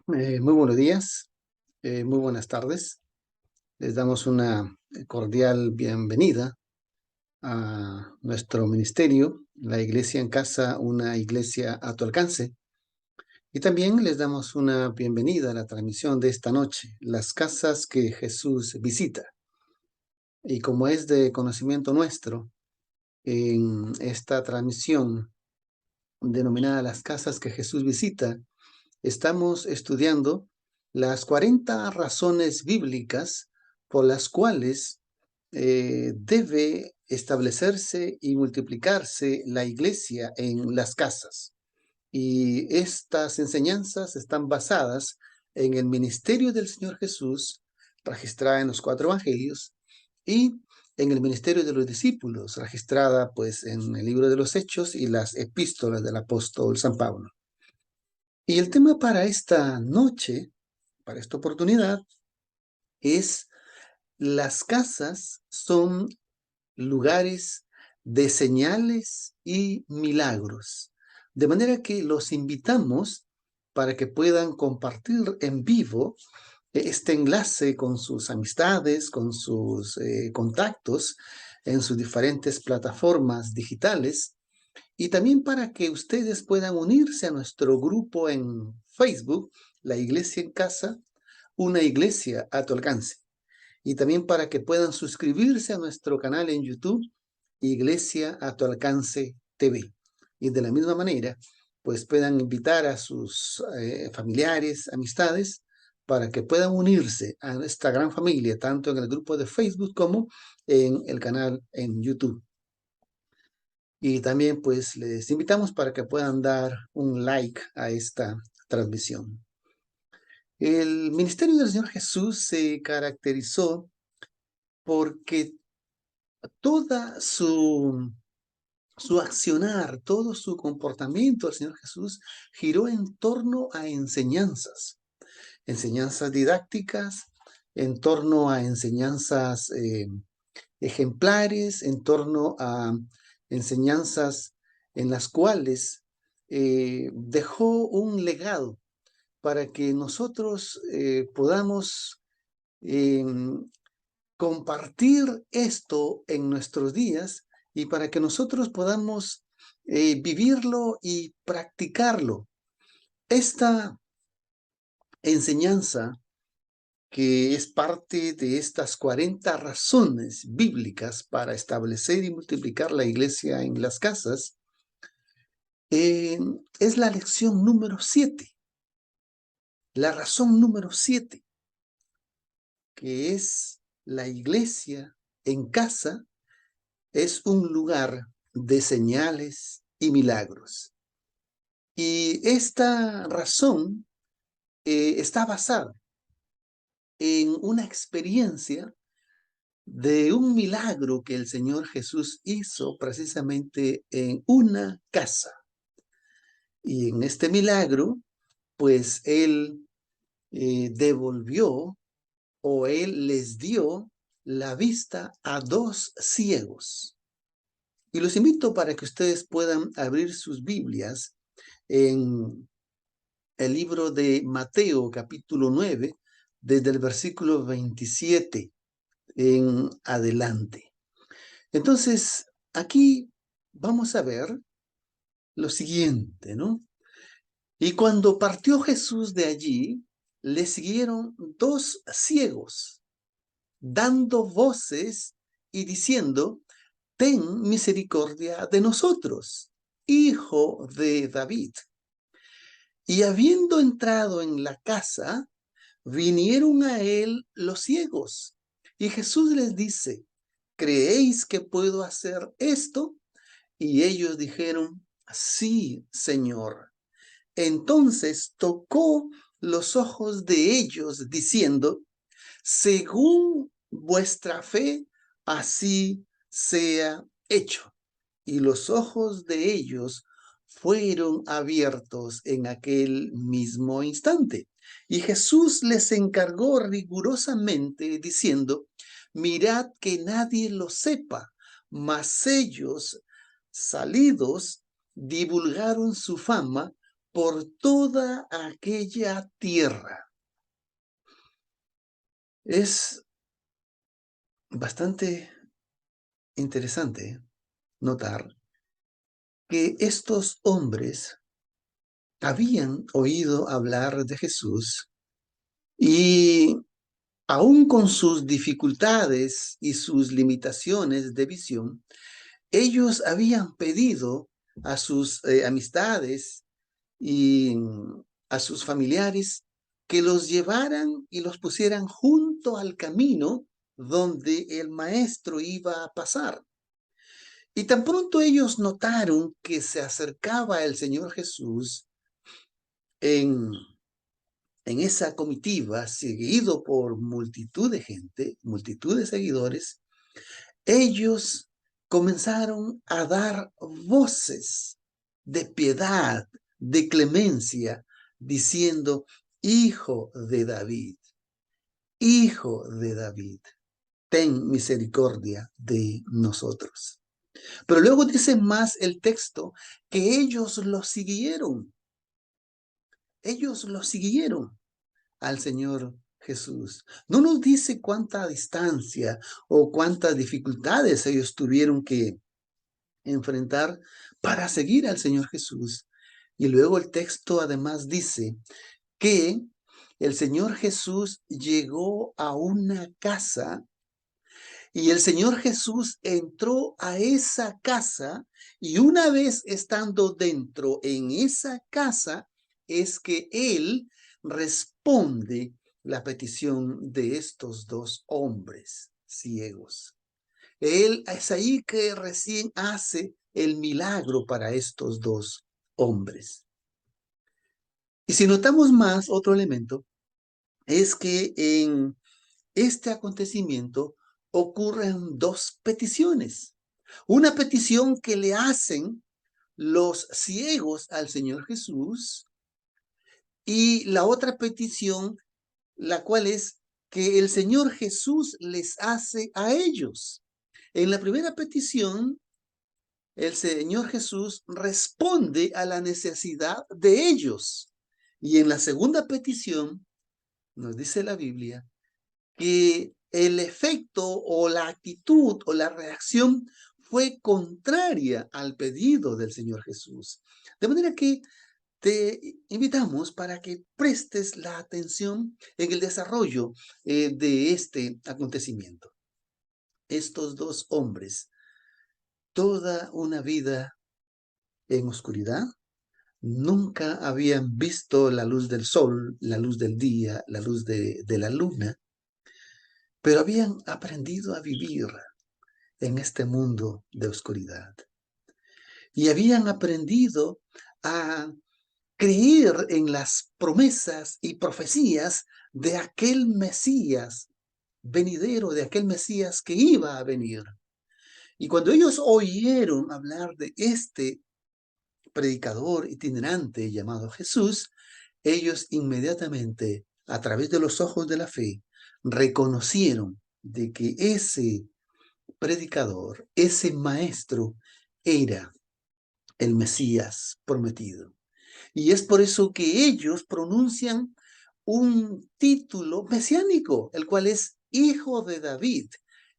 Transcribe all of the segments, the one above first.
Muy buenos días, muy buenas tardes. Les damos una cordial bienvenida a nuestro ministerio, la Iglesia en Casa, una iglesia a tu alcance. Y también les damos una bienvenida a la transmisión de esta noche, las casas que Jesús visita. Y como es de conocimiento nuestro, en esta transmisión denominada Las casas que Jesús visita, estamos estudiando las 40 razones bíblicas por las cuales debe establecerse y multiplicarse la iglesia en las casas. Y estas enseñanzas están basadas en el ministerio del Señor Jesús, registrada en los 4 evangelios, y en el ministerio de los discípulos, registrada pues en el libro de los Hechos y las epístolas del apóstol San Pablo. Y el tema para esta noche, para esta oportunidad, es: las casas son lugares de señales y milagros. De manera que los invitamos para que puedan compartir en vivo este enlace con sus amistades, con sus contactos en sus diferentes plataformas digitales, y también para que ustedes puedan unirse a nuestro grupo en Facebook, La Iglesia en Casa, una iglesia a tu alcance. Y también para que puedan suscribirse a nuestro canal en YouTube, Iglesia a tu alcance TV. Y de la misma manera, pues puedan invitar a sus familiares, amistades, para que puedan unirse a esta gran familia, tanto en el grupo de Facebook como en el canal en YouTube. Y también pues les invitamos para que puedan dar un like a esta transmisión. El ministerio del Señor Jesús se caracterizó porque toda su accionar, todo su comportamiento del Señor Jesús giró en torno a enseñanzas, enseñanzas didácticas, en torno a enseñanzas ejemplares, en torno a enseñanzas en las cuales dejó un legado para que nosotros podamos compartir esto en nuestros días y para que nosotros podamos vivirlo y practicarlo. Esta enseñanza, que es parte de estas 40 razones bíblicas para establecer y multiplicar la iglesia en las casas, es la lección número 7, la razón número 7, que es: la iglesia en casa es un lugar de señales y milagros. Y esta razón está basada en una experiencia de un milagro que el Señor Jesús hizo precisamente en una casa. Y en este milagro, pues Él devolvió, o Él les dio la vista a 2 ciegos. Y los invito para que ustedes puedan abrir sus Biblias en el libro de Mateo, capítulo 9, desde el versículo 27 en adelante. Entonces, aquí vamos a ver lo siguiente, ¿no? Y cuando partió Jesús de allí, le siguieron 2 ciegos, dando voces y diciendo: ten misericordia de nosotros, hijo de David. Y habiendo entrado en la casa, vinieron a él los ciegos. Y Jesús les dice: ¿creéis que puedo hacer esto? Y ellos dijeron: sí, Señor. Entonces tocó los ojos de ellos, diciendo: según vuestra fe, así sea hecho. Y los ojos de ellos fueron abiertos en aquel mismo instante. Y Jesús les encargó rigurosamente, diciendo: mirad que nadie lo sepa. Mas ellos, salidos, divulgaron su fama por toda aquella tierra. Es bastante interesante notar que estos hombres habían oído hablar de Jesús y aún con sus dificultades y sus limitaciones de visión, ellos habían pedido a sus amistades y a sus familiares que los llevaran y los pusieran junto al camino donde el maestro iba a pasar. Y tan pronto ellos notaron que se acercaba el Señor Jesús en, en esa comitiva, seguido por multitud de gente, multitud de seguidores, ellos comenzaron a dar voces de piedad, de clemencia, diciendo, Hijo de David, Hijo de David, ten misericordia de nosotros. Pero luego dice más el texto que ellos lo siguieron al Señor Jesús. No nos dice cuánta distancia o cuántas dificultades ellos tuvieron que enfrentar para seguir al Señor Jesús. Y luego el texto además dice que el Señor Jesús llegó a una casa y el Señor Jesús entró a esa casa y una vez estando dentro en esa casa es que Él responde la petición de estos dos hombres ciegos. Él es ahí que recién hace el milagro para estos dos hombres. Y si notamos más, otro elemento es que en este acontecimiento ocurren dos peticiones. Una petición que le hacen los ciegos al Señor Jesús y la otra petición, la cual es que el Señor Jesús les hace a ellos. En la primera petición, el Señor Jesús responde a la necesidad de ellos. Y en la segunda petición, nos dice la Biblia, que el efecto o la actitud o la reacción fue contraria al pedido del Señor Jesús. De manera que te invitamos para que prestes la atención en el desarrollo de este acontecimiento. Estos dos hombres, toda una vida en oscuridad, nunca habían visto la luz del sol, la luz del día, la luz de la luna, pero habían aprendido a vivir en este mundo de oscuridad. Y habían aprendido a creer en las promesas y profecías de aquel Mesías venidero, de aquel Mesías que iba a venir. Y cuando ellos oyeron hablar de este predicador itinerante llamado Jesús, ellos inmediatamente, a través de los ojos de la fe, reconocieron de que ese predicador, ese maestro, era el Mesías prometido. Y es por eso que ellos pronuncian un título mesiánico, el cual es Hijo de David.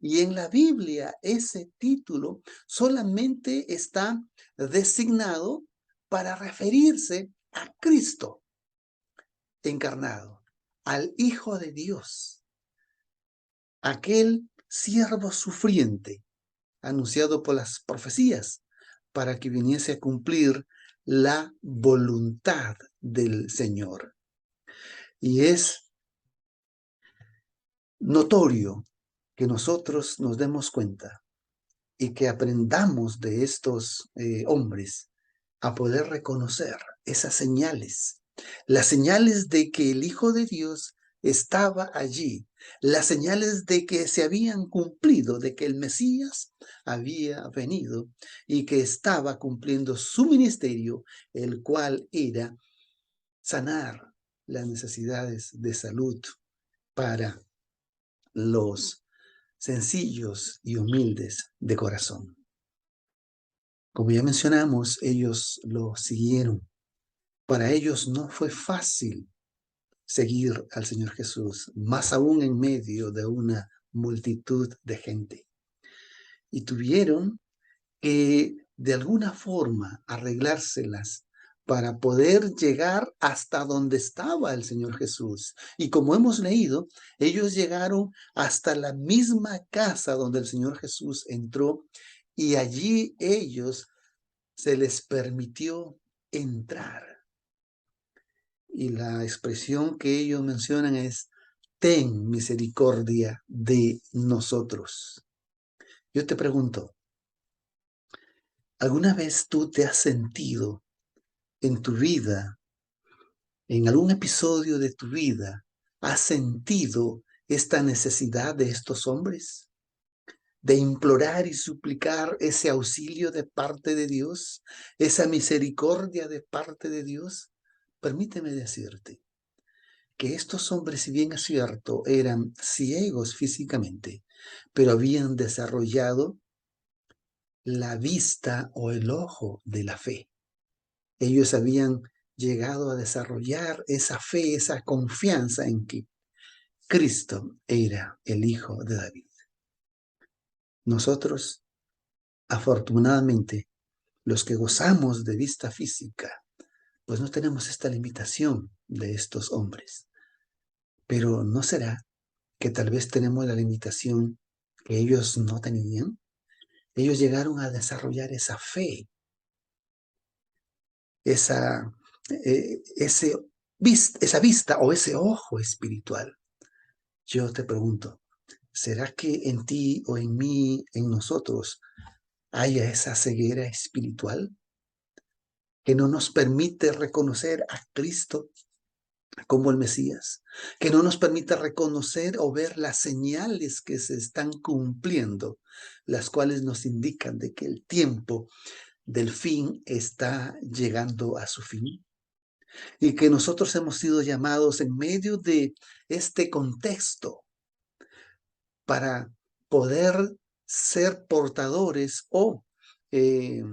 Y en la Biblia ese título solamente está designado para referirse a Cristo encarnado, al Hijo de Dios, aquel siervo sufriente anunciado por las profecías para que viniese a cumplir la voluntad del Señor. Y es notorio que nosotros nos demos cuenta y que aprendamos de estos hombres a poder reconocer esas señales, las señales de que el Hijo de Dios estaba allí, las señales de que se habían cumplido, de que el Mesías había venido y que estaba cumpliendo su ministerio, el cual era sanar las necesidades de salud para los sencillos y humildes de corazón. Como ya mencionamos, ellos lo siguieron Para ellos no fue fácil seguir al Señor Jesús, más aún en medio de una multitud de gente. Y tuvieron que de alguna forma arreglárselas para poder llegar hasta donde estaba el Señor Jesús. Y como hemos leído, ellos llegaron hasta la misma casa donde el Señor Jesús entró y allí ellos se les permitió entrar. Y la expresión que ellos mencionan es: ten misericordia de nosotros. Yo te pregunto, ¿alguna vez tú te has sentido en tu vida, en algún episodio de tu vida, has sentido esta necesidad de estos hombres? De implorar y suplicar ese auxilio de parte de Dios, esa misericordia de parte de Dios. Permíteme decirte que estos hombres, si bien es cierto, eran ciegos físicamente, pero habían desarrollado la vista o el ojo de la fe. Ellos habían llegado a desarrollar esa fe, esa confianza en que Cristo era el Hijo de David. Nosotros, afortunadamente, los que gozamos de vista física, pues no tenemos esta limitación de estos hombres. Pero ¿no será que tal vez tenemos la limitación que ellos no tenían? Ellos llegaron a desarrollar esa fe, esa vista o ese ojo espiritual. Yo te pregunto, ¿será que en ti o en mí, en nosotros, haya esa ceguera espiritual que no nos permite reconocer a Cristo como el Mesías, que no nos permite reconocer o ver las señales que se están cumpliendo, las cuales nos indican de que el tiempo del fin está llegando a su fin? Y que nosotros hemos sido llamados en medio de este contexto para poder ser portadores o eh,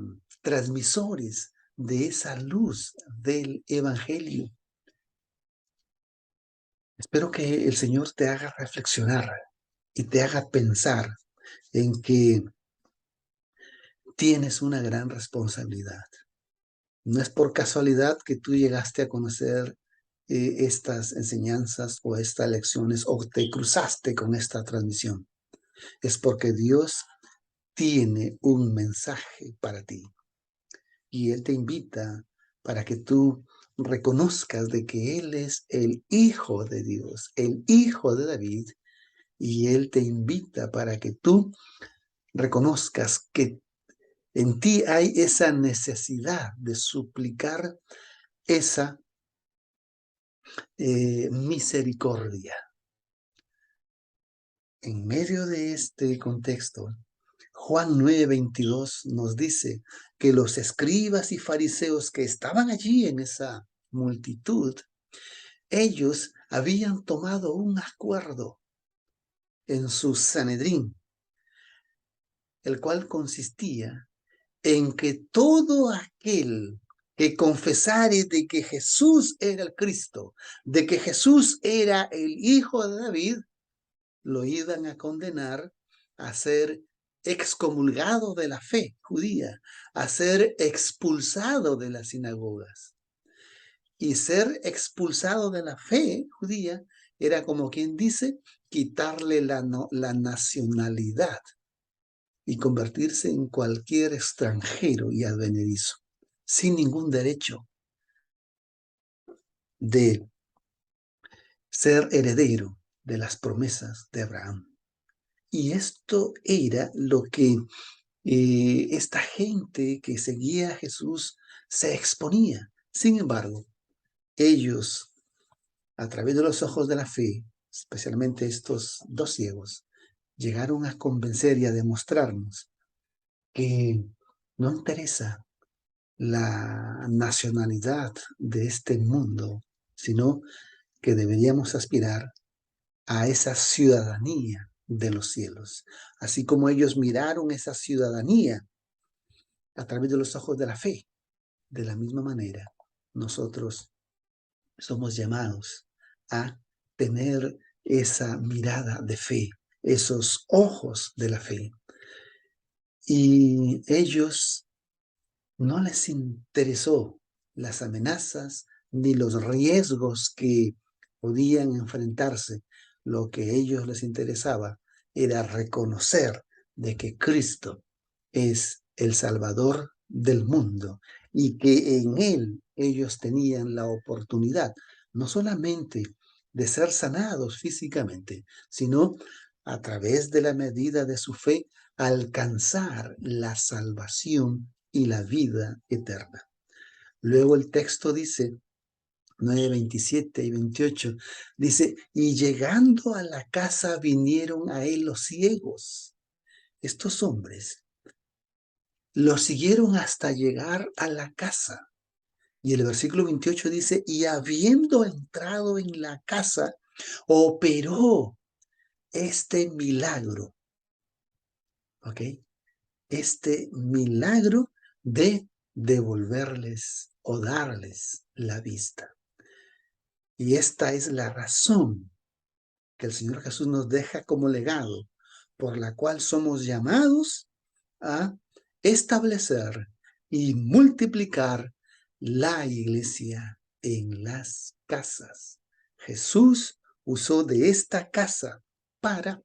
transmisores de esa luz del Evangelio. Espero que el Señor te haga reflexionar y te haga pensar en que tienes una gran responsabilidad. No es por casualidad que tú llegaste a conocer estas enseñanzas o estas lecciones o te cruzaste con esta transmisión. Es porque Dios tiene un mensaje para ti y Él te invita para que tú reconozcas de que Él es el Hijo de Dios, el Hijo de David, y Él te invita para que tú reconozcas que en ti hay esa necesidad de suplicar esa misericordia. En medio de este contexto, Juan 9:22 nos dice que los escribas y fariseos que estaban allí en esa multitud, ellos habían tomado un acuerdo en su Sanedrín, el cual consistía en que todo aquel que confesare de que Jesús era el Cristo, de que Jesús era el Hijo de David, lo iban a condenar a ser excomulgado de la fe judía, a ser expulsado de las sinagogas. Y ser expulsado de la fe judía era, como quien dice, quitarle la nacionalidad y convertirse en cualquier extranjero y advenedizo, sin ningún derecho de ser heredero de las promesas de Abraham. Y esto era lo que esta gente que seguía a Jesús se exponía. Sin embargo, ellos, a través de los ojos de la fe, especialmente estos dos ciegos, llegaron a convencer y a demostrarnos que no interesa la nacionalidad de este mundo, sino que deberíamos aspirar a esa ciudadanía de los cielos. Así como ellos miraron esa ciudadanía a través de los ojos de la fe, de la misma manera, nosotros somos llamados a tener esa mirada de fe, esos ojos de la fe. Y ellos no les interesó las amenazas ni los riesgos que podían enfrentarse. Lo que a ellos les interesaba era reconocer de que Cristo es el Salvador del mundo y que en Él ellos tenían la oportunidad no solamente de ser sanados físicamente, sino a través de la medida de su fe alcanzar la salvación y la vida eterna. Luego el texto dice, 9, 27 y 28, dice, y llegando a la casa vinieron a él los ciegos. Estos hombres lo siguieron hasta llegar a la casa. Y el versículo 28 dice, y habiendo entrado en la casa, operó este milagro. ¿Ok? Este milagro de devolverles o darles la vista. Y esta es la razón que el Señor Jesús nos deja como legado, por la cual somos llamados a establecer y multiplicar la iglesia en las casas. Jesús usó de esta casa para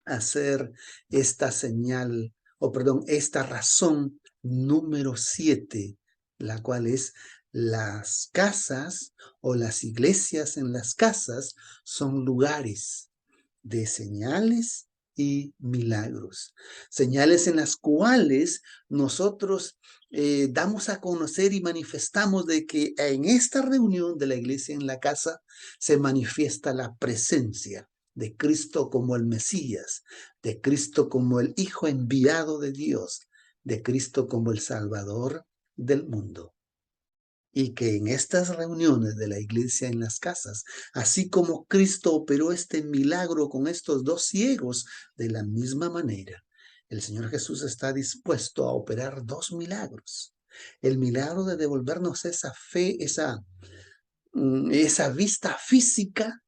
hacer esta señal, o perdón, esta razón número 7, la cual es las casas o las iglesias en las casas son lugares de señales y milagros. Señales en las cuales nosotros damos a conocer y manifestamos de que en esta reunión de la iglesia en la casa se manifiesta la presencia de Cristo como el Mesías, de Cristo como el Hijo enviado de Dios, de Cristo como el Salvador del mundo. Y que en estas reuniones de la iglesia en las casas, así como Cristo operó este milagro con estos dos ciegos, de la misma manera, el Señor Jesús está dispuesto a operar dos milagros. El milagro de devolvernos esa fe, esa vista física,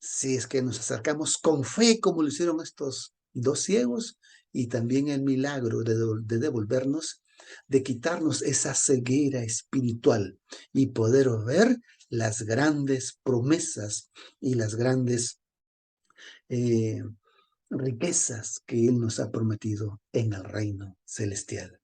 si es que nos acercamos con fe como lo hicieron estos dos ciegos, y también el milagro de devolvernos, de quitarnos esa ceguera espiritual y poder ver las grandes promesas y las grandes eh, riquezas que Él nos ha prometido en el reino celestial.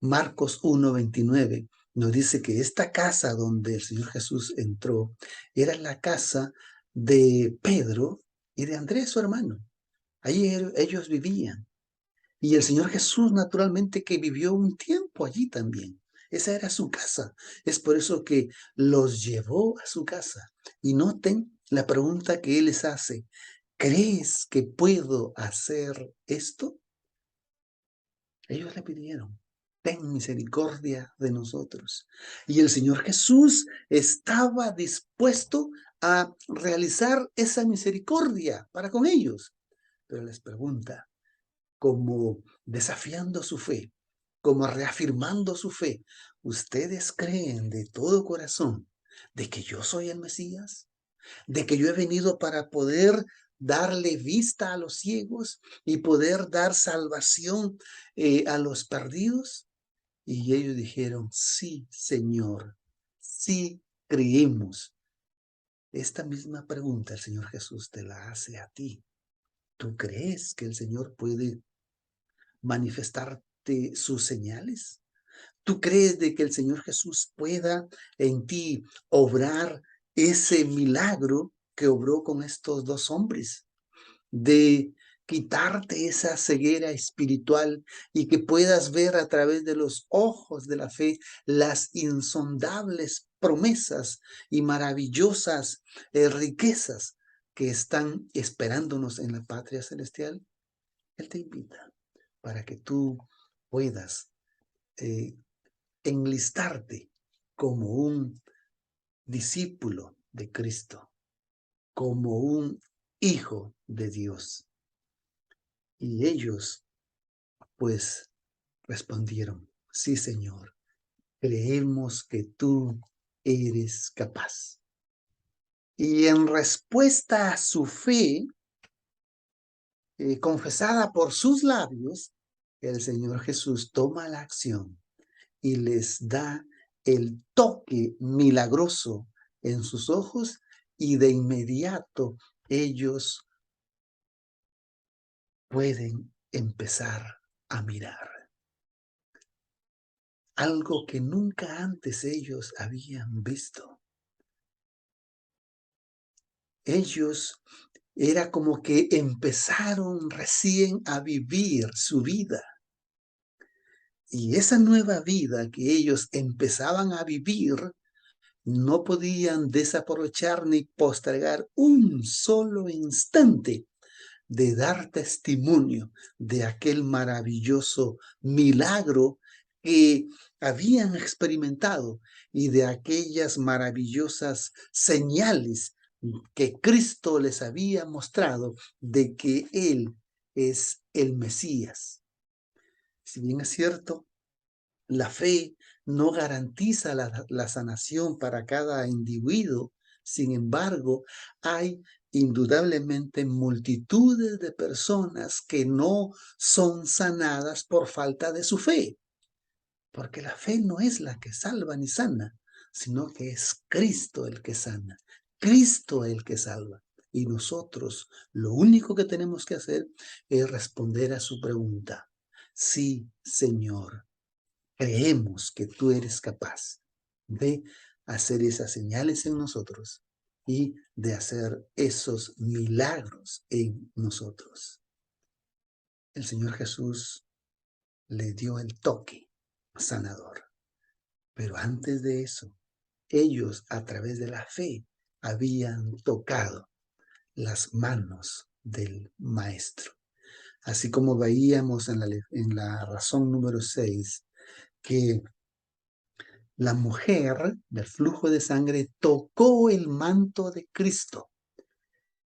Marcos 1:29 nos dice que esta casa donde el Señor Jesús entró era la casa de Pedro y de Andrés, su hermano. Allí ellos vivían. Y el Señor Jesús, naturalmente, que vivió un tiempo allí también. Esa era su casa. Es por eso que los llevó a su casa. Y noten la pregunta que Él les hace. ¿Crees que puedo hacer esto? Ellos le pidieron, ten misericordia de nosotros. Y el Señor Jesús estaba dispuesto a realizar esa misericordia para con ellos. Pero les pregunta, como desafiando su fe, como reafirmando su fe, ¿ustedes creen de todo corazón de que yo soy el Mesías? ¿De que yo he venido para poder darle vista a los ciegos y poder dar salvación a los perdidos? Y ellos dijeron, sí, Señor, sí creemos. Esta misma pregunta el Señor Jesús te la hace a ti. ¿Tú crees que el Señor puede manifestarte sus señales? ¿Tú crees de que el Señor Jesús pueda en ti obrar ese milagro que obró con estos dos hombres? De quitarte esa ceguera espiritual y que puedas ver a través de los ojos de la fe las insondables promesas y maravillosas riquezas que están esperándonos en la patria celestial. Él te invita para que tú puedas eh, enlistarte como un discípulo de Cristo, como un hijo de Dios. Y ellos, pues, respondieron, sí, Señor, creemos que tú eres capaz. Y en respuesta a su fe, confesada por sus labios, el Señor Jesús toma la acción y les da el toque milagroso en sus ojos, y de inmediato ellos pueden empezar a mirar algo que nunca antes ellos habían visto. Ellos era como que empezaron recién a vivir su vida. Y esa nueva vida que ellos empezaban a vivir, no podían desaprovechar ni postergar un solo instante de dar testimonio de aquel maravilloso milagro que habían experimentado y de aquellas maravillosas señales que Cristo les había mostrado de que Él es el Mesías. Si bien es cierto, la fe no garantiza la sanación para cada individuo. Sin embargo, hay indudablemente multitudes de personas que no son sanadas por falta de su fe, porque la fe no es la que salva ni sana, sino que es Cristo el que sana, Cristo el que salva. Y nosotros lo único que tenemos que hacer es responder a su pregunta: sí, Señor, creemos que tú eres capaz de hacer esas señales en nosotros y de hacer esos milagros en nosotros. El Señor Jesús le dio el toque sanador, pero antes de eso, ellos a través de la fe habían tocado las manos del Maestro. Así como veíamos en la razón número 6, que la mujer del flujo de sangre tocó el manto de Cristo.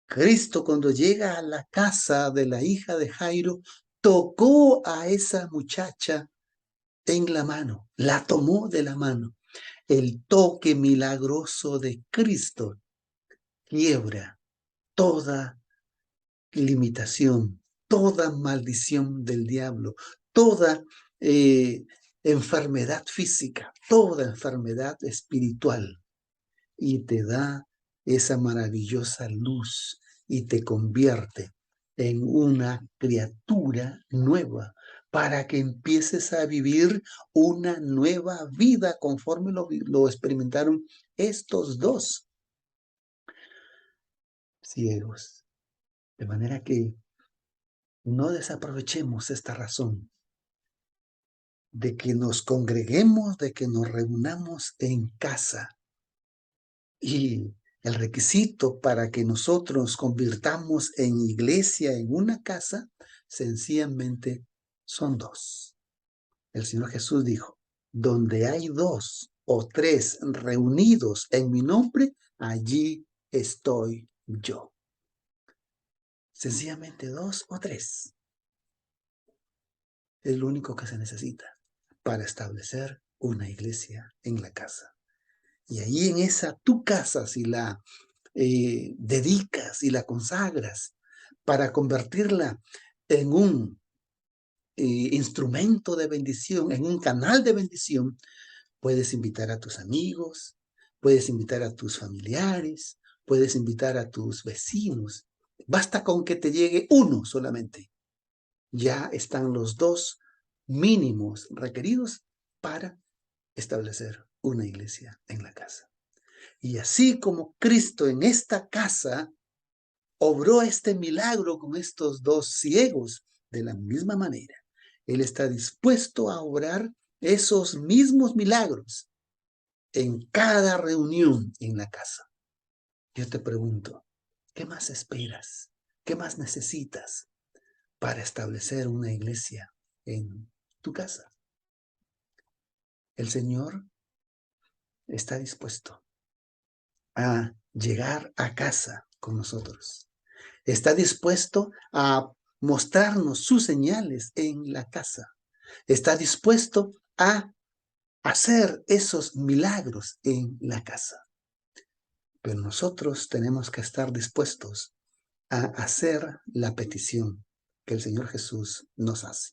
Cristo, cuando llega a la casa de la hija de Jairo, tocó a esa muchacha en la mano, la tomó de la mano. El toque milagroso de Cristo quiebra toda limitación, toda maldición del diablo, toda enfermedad física, toda enfermedad espiritual, y te da esa maravillosa luz y te convierte en una criatura nueva para que empieces a vivir una nueva vida conforme lo experimentaron estos dos ciegos. De manera que no desaprovechemos esta razón de que nos congreguemos, de que nos reunamos en casa. Y el requisito para que nosotros nos convirtamos en iglesia, en una casa, sencillamente son dos. El Señor Jesús dijo: donde hay 2 o 3 reunidos en mi nombre, allí estoy yo. Sencillamente 2 o 3. Es lo único que se necesita para establecer una iglesia en la casa. Y ahí en esa tu casa, si la dedicas y la consagras para convertirla en un instrumento de bendición, en un canal de bendición, puedes invitar a tus amigos, puedes invitar a tus familiares, puedes invitar a tus vecinos. Basta con que te llegue uno solamente. Ya están los 2 mínimos requeridos para establecer una iglesia en la casa. Y así como Cristo en esta casa obró este milagro con estos 2 ciegos, de la misma manera, Él está dispuesto a obrar esos mismos milagros en cada reunión en la casa. Yo te pregunto, ¿qué más esperas? ¿Qué más necesitas para establecer una iglesia en tu casa? El Señor está dispuesto a llegar a casa con nosotros. Está dispuesto a mostrarnos sus señales en la casa. Está dispuesto a hacer esos milagros en la casa. Pero nosotros tenemos que estar dispuestos a hacer la petición que el Señor Jesús nos hace.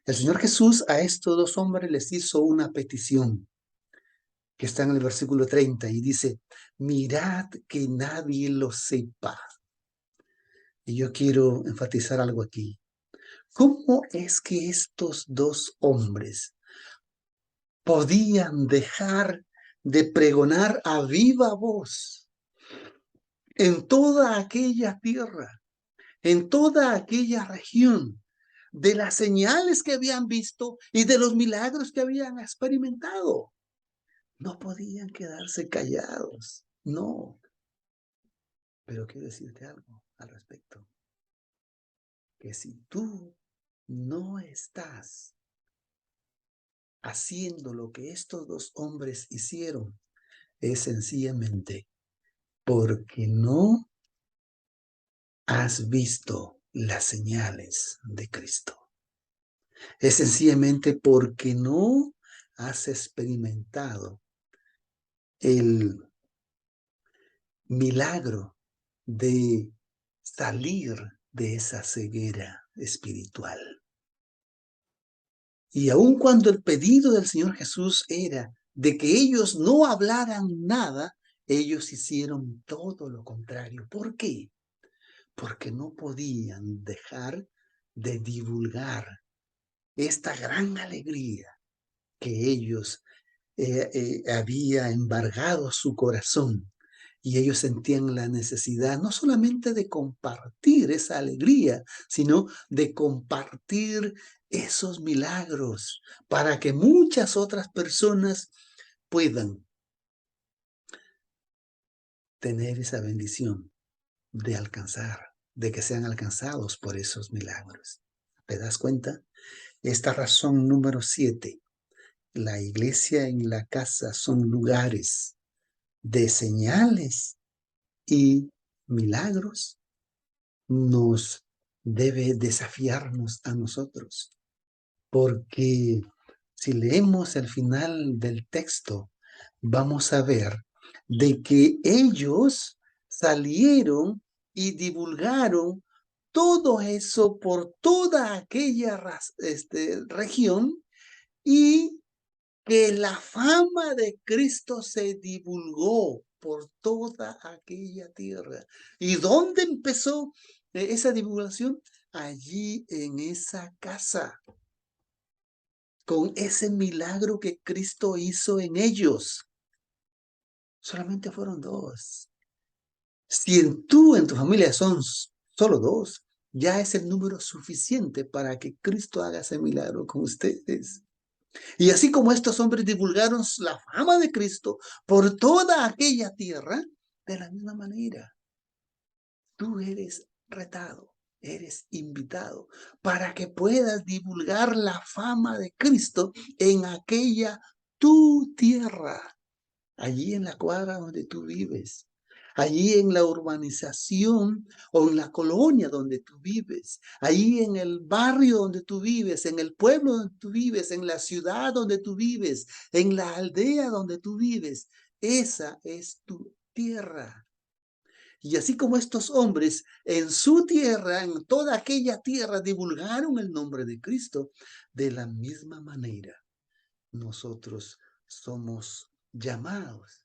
El Señor Jesús a estos dos hombres les hizo una petición que está en el versículo 30 y dice, mirad que nadie lo sepa. Y yo quiero enfatizar algo aquí. ¿Cómo es que estos dos hombres podían dejar de pregonar a viva voz en toda aquella tierra, en toda aquella región, de las señales que habían visto y de los milagros que habían experimentado? No podían quedarse callados, no. Pero quiero decirte algo al respecto, que si tú no estás haciendo lo que estos dos hombres hicieron, es sencillamente porque no has visto las señales de Cristo. Es sencillamente porque no has experimentado el milagro de salir de esa ceguera espiritual. Y aun cuando el pedido del Señor Jesús era de que ellos no hablaran nada, ellos hicieron todo lo contrario. ¿Por qué? Porque no podían dejar de divulgar esta gran alegría que ellos había embargado su corazón. Y ellos sentían la necesidad no solamente de compartir esa alegría, sino de compartir esos milagros para que muchas otras personas puedan tener esa bendición de alcanzar, de que sean alcanzados por esos milagros. ¿Te das cuenta? Esta razón número 7, la iglesia en la casa son lugares de señales y milagros, nos debe desafiarnos a nosotros, porque si leemos el final del texto, vamos a ver de que ellos salieron y divulgaron todo eso por toda aquella región, y que la fama de Cristo se divulgó por toda aquella tierra. ¿Y dónde empezó esa divulgación? Allí en esa casa, con ese milagro que Cristo hizo en ellos. Solamente fueron dos. Si en tu familia son solo dos, ya es el número suficiente para que Cristo haga ese milagro con ustedes. Y así como estos hombres divulgaron la fama de Cristo por toda aquella tierra, de la misma manera, tú eres retado, eres invitado para que puedas divulgar la fama de Cristo en aquella tu tierra, allí en la cuadra donde tú vives, allí en la urbanización o en la colonia donde tú vives, allí en el barrio donde tú vives, en el pueblo donde tú vives, en la ciudad donde tú vives, en la aldea donde tú vives. Esa es tu tierra. Y así como estos hombres en su tierra, en toda aquella tierra, divulgaron el nombre de Cristo, de la misma manera nosotros somos llamados,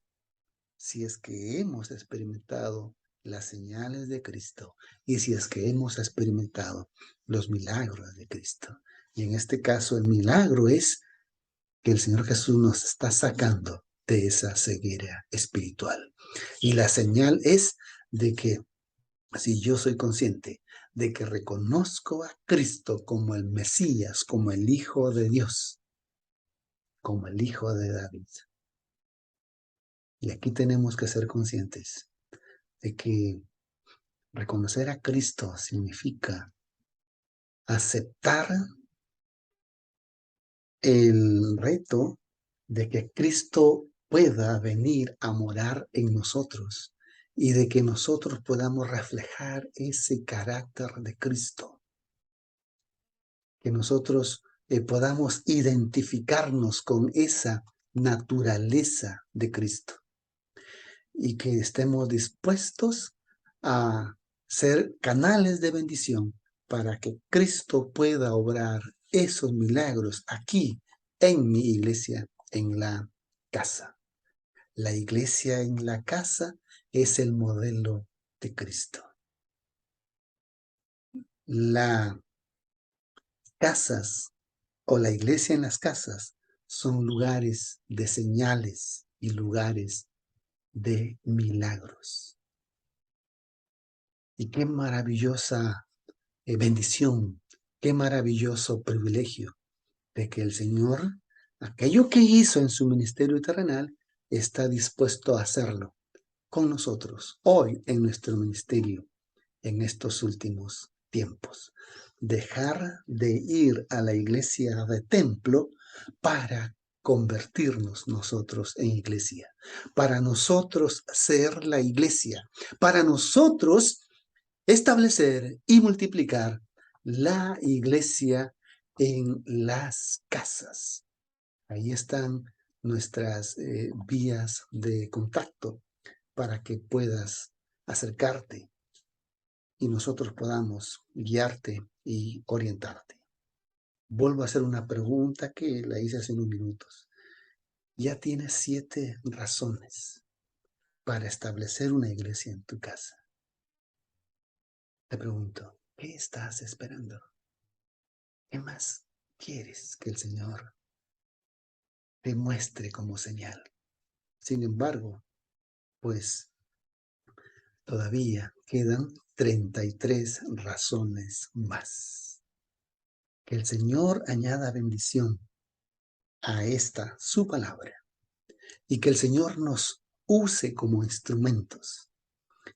si es que hemos experimentado las señales de Cristo y si es que hemos experimentado los milagros de Cristo. Y en este caso el milagro es que el Señor Jesús nos está sacando de esa ceguera espiritual. Y la señal es de que si yo soy consciente de que reconozco a Cristo como el Mesías, como el Hijo de Dios, como el Hijo de David. Y aquí tenemos que ser conscientes de que reconocer a Cristo significa aceptar el reto de que Cristo pueda venir a morar en nosotros y de que nosotros podamos reflejar ese carácter de Cristo. Que nosotros podamos identificarnos con esa naturaleza de Cristo y que estemos dispuestos a ser canales de bendición para que Cristo pueda obrar esos milagros aquí en mi iglesia, en la casa. La iglesia en la casa es el modelo de Cristo. Las casas o la iglesia en las casas son lugares de señales y lugares de milagros. Y qué maravillosa bendición, qué maravilloso privilegio de que el Señor, aquello que hizo en su ministerio terrenal, está dispuesto a hacerlo con nosotros hoy en nuestro ministerio en estos últimos tiempos. Dejar de ir a la iglesia de templo para convertirnos nosotros en iglesia, para nosotros ser la iglesia, para nosotros establecer y multiplicar la iglesia en las casas. Ahí están nuestras vías de contacto para que puedas acercarte y nosotros podamos guiarte y orientarte. Vuelvo a hacer una pregunta que la hice hace unos minutos. Ya tienes 7 razones para establecer una iglesia en tu casa. Te pregunto, ¿qué estás esperando? ¿Qué más quieres que el Señor te muestre como señal? Sin embargo, pues todavía quedan 33 razones más. Que el Señor añada bendición a esta su palabra y que el Señor nos use como instrumentos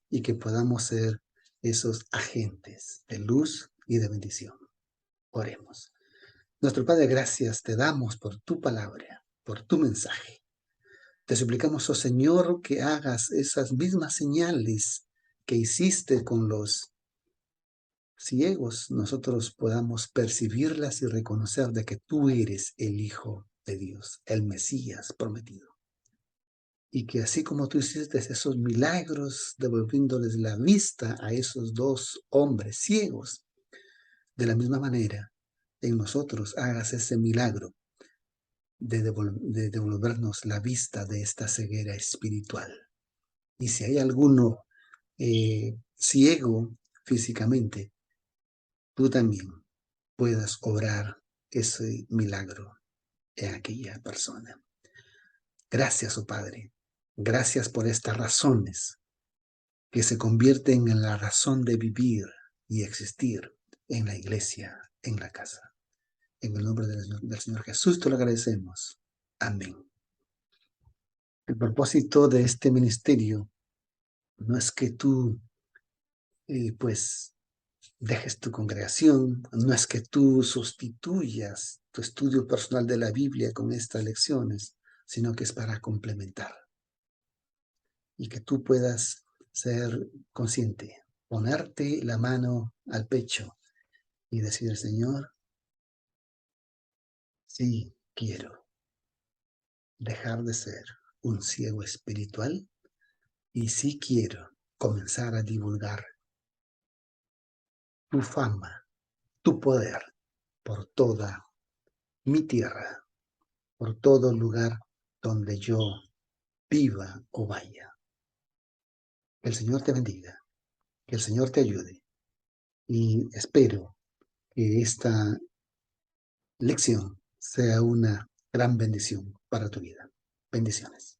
y que podamos ser esos agentes de luz y de bendición. Oremos. Nuestro Padre, gracias te damos por tu palabra, por tu mensaje. Te suplicamos, oh Señor, que hagas esas mismas señales que hiciste con los ciegos, nosotros podamos percibirlas y reconocer de que tú eres el Hijo de Dios, el Mesías prometido. Y que así como tú hiciste esos milagros devolviéndoles la vista a esos 2 hombres ciegos, de la misma manera en nosotros hagas ese milagro de devolvernos la vista de esta ceguera espiritual. Y si hay alguno ciego físicamente, tú también puedas obrar ese milagro en aquella persona. Gracias, oh Padre. Gracias por estas razones que se convierten en la razón de vivir y existir en la iglesia, en la casa. En el nombre del Señor Jesús te lo agradecemos. Amén. El propósito de este ministerio no es que tú, pues, dejes tu congregación, no es que tú sustituyas tu estudio personal de la Biblia con estas lecciones, sino que es para complementar y que tú puedas ser consciente, ponerte la mano al pecho y decir, Señor, sí quiero dejar de ser un ciego espiritual y sí quiero comenzar a divulgar tu fama, tu poder por toda mi tierra, por todo lugar donde yo viva o vaya. Que el Señor te bendiga, que el Señor te ayude y espero que esta lección sea una gran bendición para tu vida. Bendiciones.